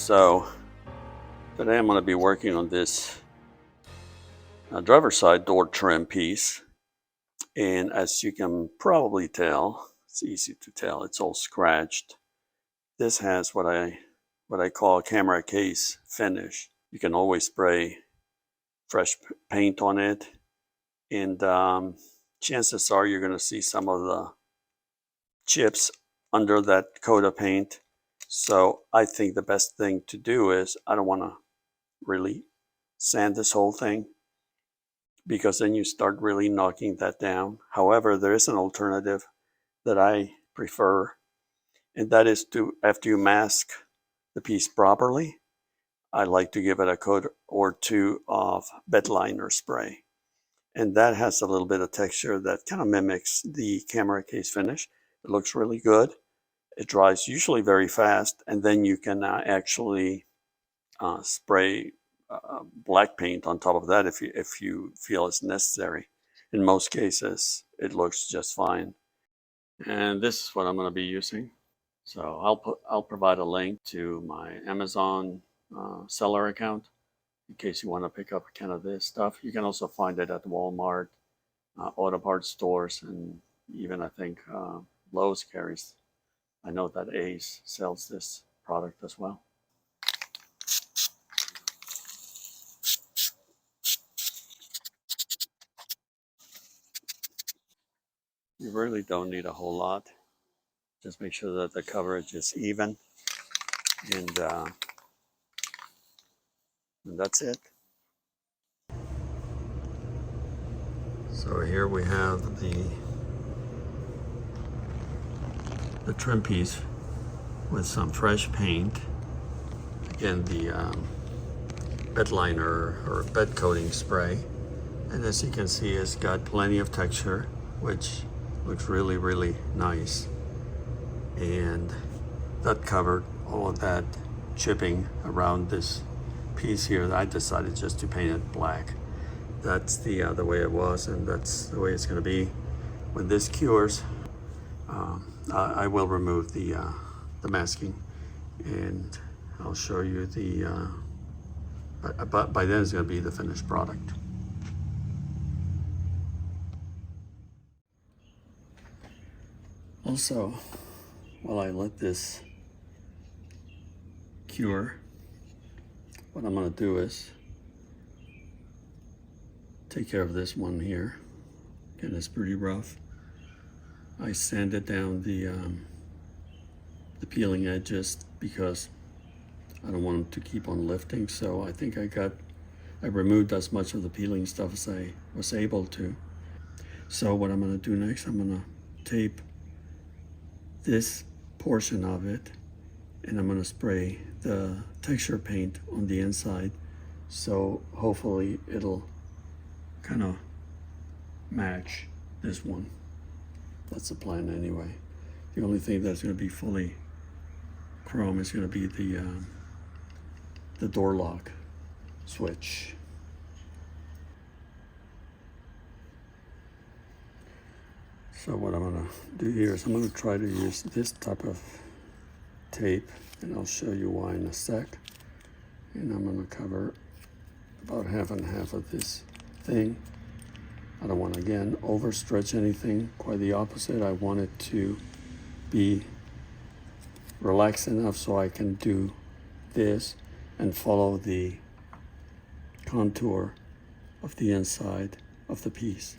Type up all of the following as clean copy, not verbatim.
So today I'm going to be working on this driver's side door trim piece, and as you can probably tell, it's easy to tell, it's all scratched. This has what I call a camera case finish. You can always spray fresh paint on it, and chances are you're going to see some of the chips under that coat of paint. So I think the best thing to do is, I don't want to really sand this whole thing, because then you start really knocking that down. However, there is an alternative that I prefer, and that is to, after you mask the piece properly, I like to give it a coat or two of bed liner spray. And that has a little bit of texture that kind of mimics the camera case finish. It looks really good. It dries usually very fast, and then you can actually spray black paint on top of that if you feel it's necessary. In most cases, it looks just fine. And this is what I'm going to be using. So I'll provide a link to my Amazon seller account in case you want to pick up kind of this stuff. You can also find it at Walmart, auto parts stores, and even I think Lowe's carries. I know that Ace sells this product as well. You really don't need a whole lot. Just make sure that the coverage is even, and that's it. So here we have the trim piece with some fresh paint. Again, the bed liner or bed coating spray. And as you can see, it's got plenty of texture, which looks really, really nice. And that covered all of that chipping around this piece here. I decided just to paint it black. That's the way it was, and that's the way it's going to be. When this cures, I will remove the masking, and I'll show you the. But by then it's going to be the finished product. Also, while I let this cure, what I'm going to do is take care of this one here. Again, it's pretty rough. I sanded down the peeling edges because I don't want them to keep on lifting. So I think I removed as much of the peeling stuff as I was able to. So what I'm going to do next, I'm going to tape this portion of it, and I'm going to spray the texture paint on the inside, so hopefully it'll kind of match this one. That's the plan anyway. The only thing that's going to be fully chrome is going to be the door lock switch. So what I'm going to do here is I'm going to try to use this type of tape, and I'll show you why in a sec. And I'm going to cover about half and half of this thing. I don't want to, again, overstretch anything. Quite the opposite. I want it to be relaxed enough so I can do this and follow the contour of the inside of the piece.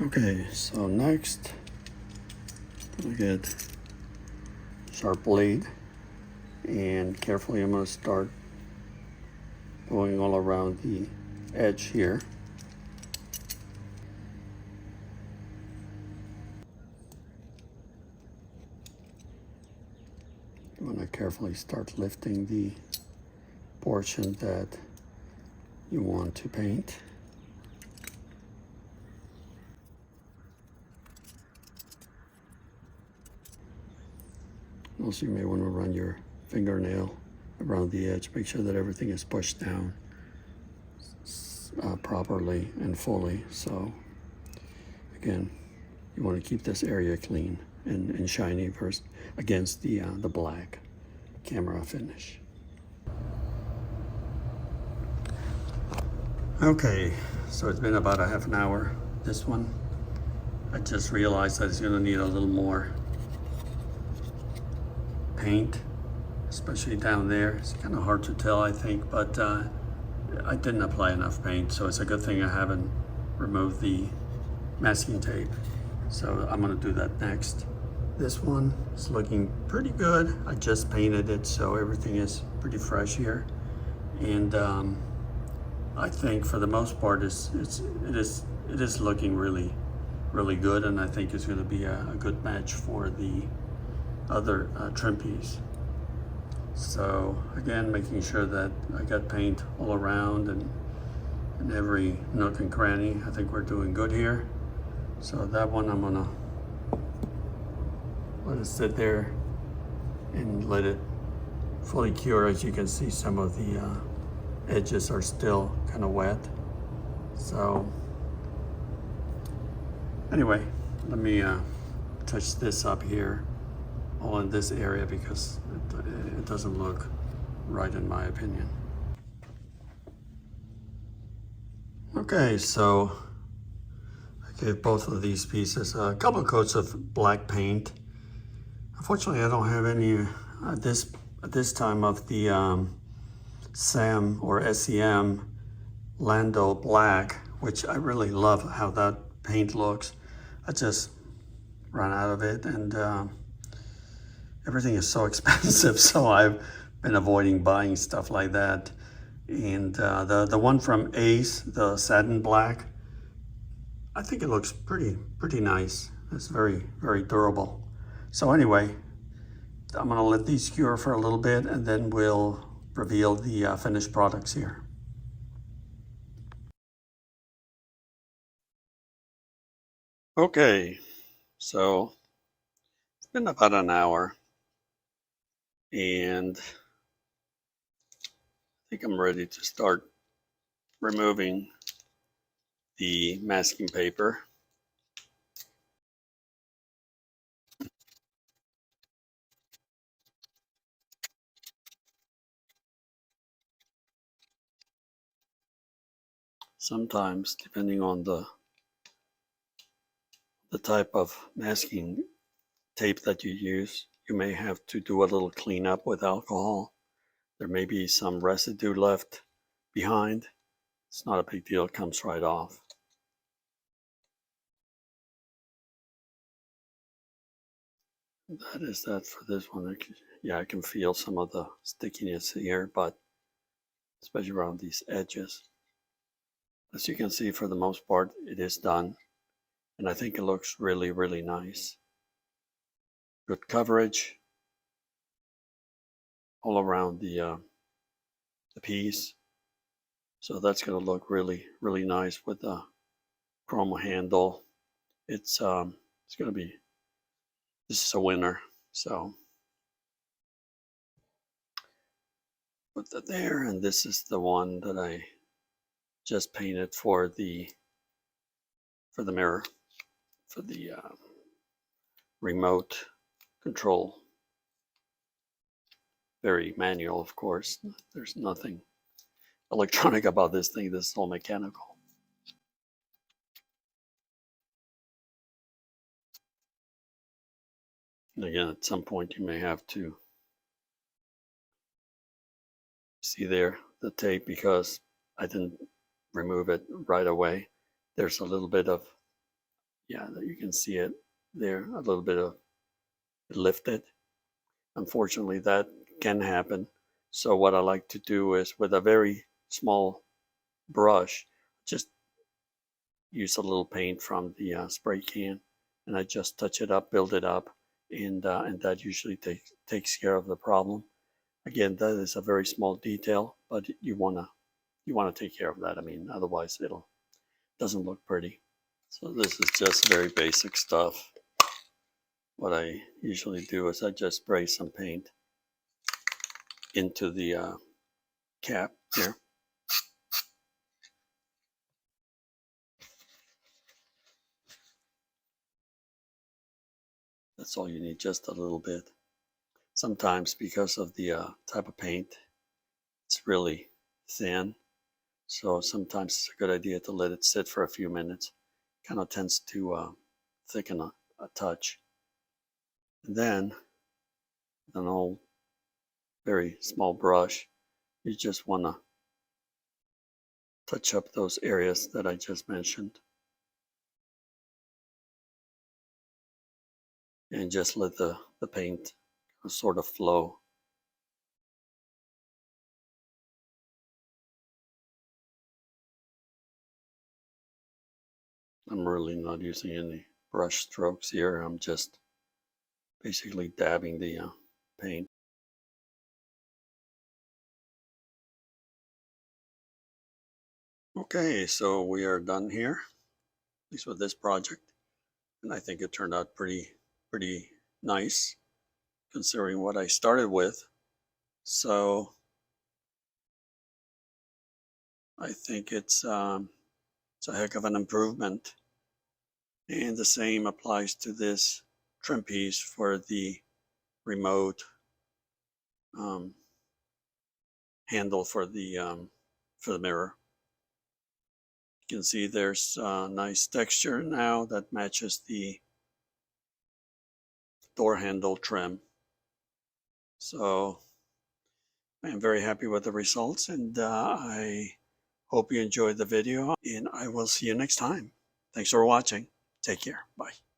Okay, so next, I'm gonna get sharp blade, and carefully I'm gonna start going all around the edge here. You want to carefully start lifting the portion that you want to paint. Also, you may want to run your fingernail around the edge. Make sure that everything is pushed down properly and fully. So again, you want to keep this area clean and shiny first against the black camera finish. Okay, so it's been about a half an hour. This one, I just realized that it's going to need a little more paint, especially down there. It's kind of hard to tell, I think, but I didn't apply enough paint, so it's a good thing I haven't removed the masking tape. So I'm going to do that next. This one is looking pretty good. I just painted it, so everything is pretty fresh here. And I think for the most part it is looking really good, and I think it's going to be a good match for the other trim piece. So again, making sure that I got paint all around and in every nook and cranny. I think we're doing good here. So that one I'm gonna let it sit there and let it fully cure. As you can see, some of the edges are still kind of wet. So anyway, let me touch this up here, all in this area, because it doesn't look right in my opinion. Okay, so I gave both of these pieces a couple of coats of black paint. Unfortunately, I don't have any at this time of the SAM or SEM Lando Black, which I really love how that paint looks. I just ran out of it, and everything is so expensive, so I've been avoiding buying stuff like that. And the one from Ace, the satin black, I think it looks pretty nice. It's very durable. So anyway, I'm gonna let these cure for a little bit, and then we'll reveal the finished products here. Okay, so it's been about an hour, and I think I'm ready to start removing the masking paper. Sometimes, depending on the type of masking tape that you use, you may have to do a little cleanup with alcohol. There may be some residue left behind. It's not a big deal, it comes right off. That is that for this one. Yeah, I can feel some of the stickiness here, but especially around these edges. As you can see, for the most part, it is done. And I think it looks really nice. Good coverage all around the piece. So that's going to look really nice with the chrome handle. It's going to be, this is a winner. So put that there, and this is the one that I just painted for the mirror, for the remote control. Very manual, of course. There's nothing electronic about this thing. This is all mechanical. And again, at some point you may have to see there the tape, because I didn't remove it right away. There's a little bit of, yeah, you can see it there, a little bit of lifted. Unfortunately, that can happen. So what I like to do is, with a very small brush, just use a little paint from the spray can, and I just touch it up, build it up, and that usually takes care of the problem. Again, that is a very small detail, but you wanna take care of that. I mean, otherwise it'll doesn't look pretty. So this is just very basic stuff. What I usually do is I just spray some paint into the cap here. That's all you need, just a little bit. Sometimes because of the type of paint, it's really thin. So sometimes it's a good idea to let it sit for a few minutes. Kind of tends to thicken a touch. And then an old, very small brush, you just want to touch up those areas that I just mentioned. And just let the paint sort of flow. I'm really not using any brush strokes here. I'm just basically dabbing the paint. Okay, so we are done here, at least with this project. And I think it turned out pretty nice considering what I started with. So I think it's a heck of an improvement. And the same applies to this trim piece for the remote handle for the mirror. You can see there's a nice texture now that matches the door handle trim. So I'm very happy with the results, and I hope you enjoyed the video, and I will see you next time. Thanks for watching. Take care. Bye.